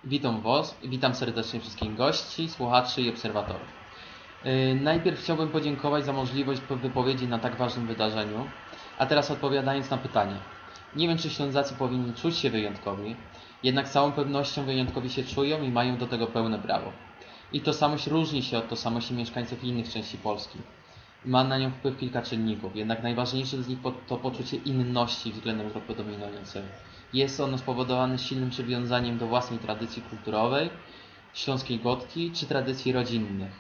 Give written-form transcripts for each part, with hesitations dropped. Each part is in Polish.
Witam serdecznie wszystkich gości, słuchaczy i obserwatorów. Najpierw chciałbym podziękować za możliwość wypowiedzi na tak ważnym wydarzeniu, a teraz odpowiadając na pytanie. Nie wiem, czy Ślązacy powinni czuć się wyjątkowi, jednak z całą pewnością wyjątkowi się czują i mają do tego pełne prawo. Ich tożsamość różni się od tożsamości mieszkańców innych części Polski. Ma na nią wpływ kilka czynników, jednak najważniejszy z nich to poczucie inności względem grupy dominującej. Jest ono spowodowane silnym przywiązaniem do własnej tradycji kulturowej, śląskiej godki czy tradycji rodzinnych.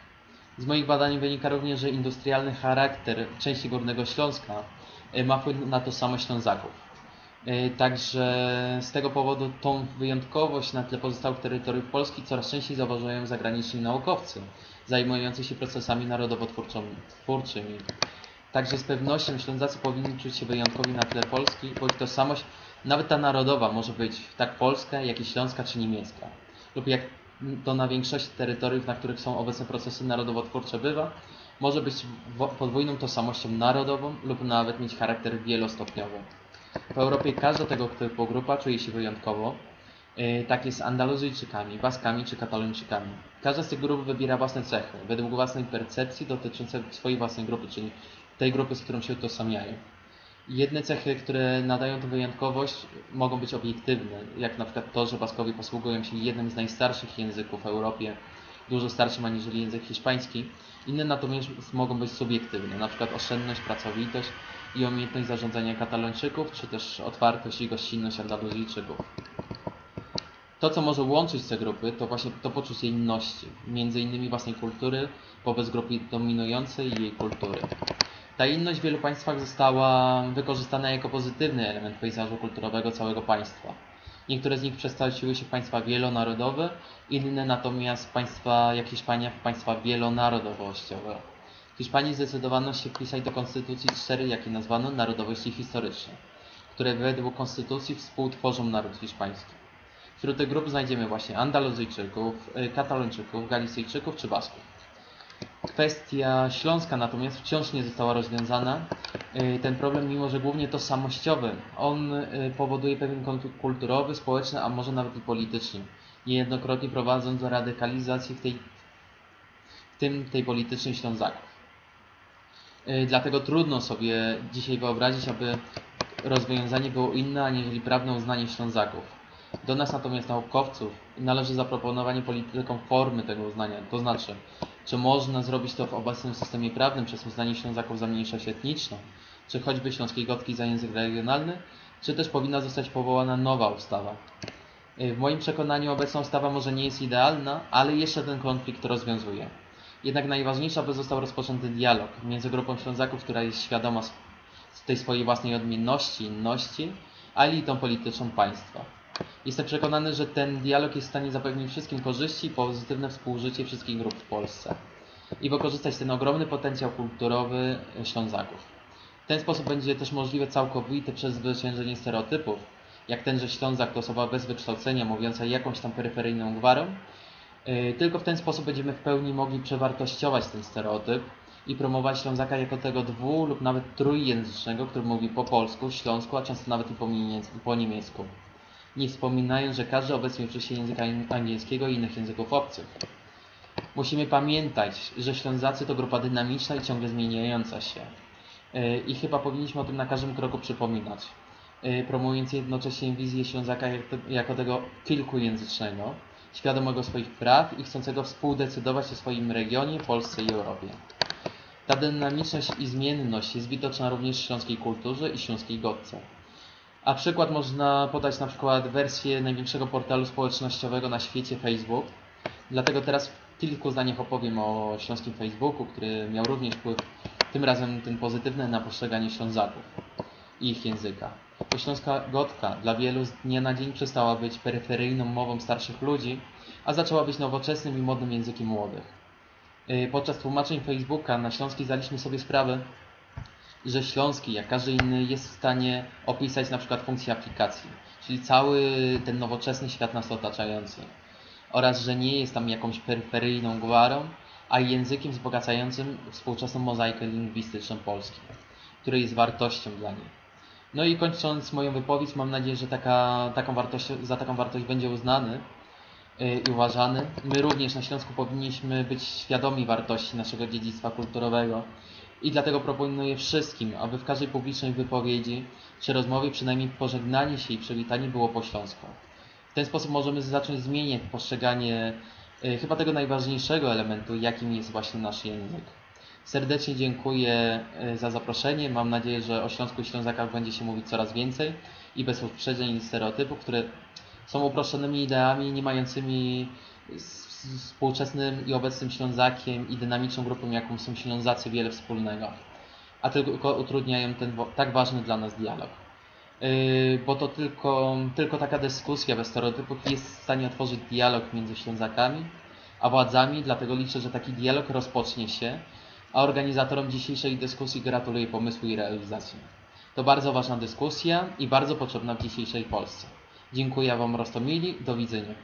Z moich badań wynika również, że industrialny charakter części Górnego Śląska ma wpływ na tożsamość Ślązaków. Także z tego powodu tą wyjątkowość na tle pozostałych terytoriów Polski coraz częściej zauważają zagraniczni naukowcy zajmujący się procesami narodowo-twórczymi. Także z pewnością Ślązacy powinni czuć się wyjątkowi na tle Polski, bo ich tożsamość, nawet ta narodowa, może być tak polska, jak i śląska czy niemiecka. Lub jak to na większości terytoriów, na których są obecne procesy narodowo-twórcze bywa, może być podwójną tożsamością narodową lub nawet mieć charakter wielostopniowy. W Europie każda tego typu grupa czuje się wyjątkowo. Tak jest z Andaluzyjczykami, Baskami czy Katalończykami. Każda z tych grup wybiera własne cechy, według własnej percepcji dotyczące swojej własnej grupy, czyli tej grupy, z którą się utożsamiają. Jedne cechy, które nadają tę wyjątkowość, mogą być obiektywne, jak na przykład to, że Baskowie posługują się jednym z najstarszych języków w Europie, dużo starszym aniżeli język hiszpański. Inne natomiast mogą być subiektywne, na przykład oszczędność, pracowitość i umiejętność zarządzania Katalończyków, czy też otwartość i gościnność Andaluzyjczyków. To, co może łączyć te grupy, to właśnie to poczucie inności, między innymi własnej kultury wobec grupy dominującej i jej kultury. Ta inność w wielu państwach została wykorzystana jako pozytywny element pejzażu kulturowego całego państwa. Niektóre z nich przekształciły się w państwa wielonarodowe, inne natomiast państwa jak Hiszpania w państwa wielonarodowościowe. W Hiszpanii zdecydowano się wpisać do konstytucji 4, jakie nazwano narodowości historyczne, które według konstytucji współtworzą naród hiszpański. Wśród tych grup znajdziemy właśnie Andaluzyjczyków, Katalończyków, Galicyjczyków czy Basków. Kwestia śląska natomiast wciąż nie została rozwiązana. Ten problem, mimo że głównie tożsamościowy, on powoduje pewien konflikt kulturowy, społeczny, a może nawet i polityczny, niejednokrotnie prowadząc do radykalizacji w tym tej politycznej Ślązaków. Dlatego trudno sobie dzisiaj wyobrazić, aby rozwiązanie było inne, aniżeli prawne uznanie Ślązaków. Do nas natomiast naukowców należy zaproponowanie politykom formy tego uznania, to znaczy, czy można zrobić to w obecnym systemie prawnym przez uznanie Ślązaków za mniejszość etniczną, czy choćby śląskiej gotki za język regionalny, czy też powinna zostać powołana nowa ustawa. W moim przekonaniu obecna ustawa może nie jest idealna, ale jeszcze ten konflikt rozwiązuje. Jednak najważniejsze, aby został rozpoczęty dialog między grupą Ślązaków, która jest świadoma z tej swojej własnej odmienności, inności, a elitą polityczną państwa. Jestem przekonany, że ten dialog jest w stanie zapewnić wszystkim korzyści i pozytywne współżycie wszystkich grup w Polsce i wykorzystać ten ogromny potencjał kulturowy Ślązaków. W ten sposób będzie też możliwe całkowite przezwyciężenie stereotypów, jak ten, że Ślązak to osoba bez wykształcenia, mówiąca jakąś tam peryferyjną gwarą. Tylko w ten sposób będziemy w pełni mogli przewartościować ten stereotyp i promować Ślązaka jako tego dwu- lub nawet trójjęzycznego, który mówi po polsku, śląsku, a często nawet i po niemiecku. Nie wspominając, że każdy obecnie uczy się języka angielskiego i innych języków obcych. Musimy pamiętać, że Ślązacy to grupa dynamiczna i ciągle zmieniająca się. I chyba powinniśmy o tym na każdym kroku przypominać, promując jednocześnie wizję Ślązaka jako tego kilkujęzycznego, świadomego swoich praw i chcącego współdecydować o swoim regionie, Polsce i Europie. Ta dynamiczność i zmienność jest widoczna również w śląskiej kulturze i śląskiej godce. A przykład można podać na przykład wersję największego portalu społecznościowego na świecie Facebook. Dlatego teraz w kilku zdaniach opowiem o śląskim Facebooku, który miał również wpływ, tym razem ten pozytywny, na postrzeganie Ślązaków i ich języka. To śląska godka dla wielu z dnia na dzień przestała być peryferyjną mową starszych ludzi, a zaczęła być nowoczesnym i modnym językiem młodych. Podczas tłumaczeń Facebooka na śląski zdaliśmy sobie sprawę, że śląski, jak każdy inny, jest w stanie opisać na przykład funkcję aplikacji, czyli cały ten nowoczesny świat nas otaczający, oraz że nie jest tam jakąś peryferyjną gwarą, a językiem wzbogacającym współczesną mozaikę lingwistyczną Polski, której jest wartością dla niej. No i kończąc moją wypowiedź, mam nadzieję, że za taką wartość będzie uznany i uważany. My również na Śląsku powinniśmy być świadomi wartości naszego dziedzictwa kulturowego i dlatego proponuję wszystkim, aby w każdej publicznej wypowiedzi czy rozmowie przynajmniej pożegnanie się i przywitanie było po śląsku. W ten sposób możemy zacząć zmieniać postrzeganie chyba tego najważniejszego elementu, jakim jest właśnie nasz język. Serdecznie dziękuję za zaproszenie. Mam nadzieję, że o Śląsku i Ślązakach będzie się mówić coraz więcej i bez uprzedzeń i stereotypów, które są uproszczonymi ideami, nie mającymi z współczesnym i obecnym Ślązakiem i dynamiczną grupą, jaką są Ślązacy, wiele wspólnego, a tylko utrudniają ten tak ważny dla nas dialog. Bo to tylko taka dyskusja bez stereotypów jest w stanie otworzyć dialog między Ślązakami a władzami, dlatego liczę, że taki dialog rozpocznie się, a organizatorom dzisiejszej dyskusji gratuluję pomysłu i realizacji. To bardzo ważna dyskusja i bardzo potrzebna w dzisiejszej Polsce. Dziękuję Wam, Rostomili. Do widzenia.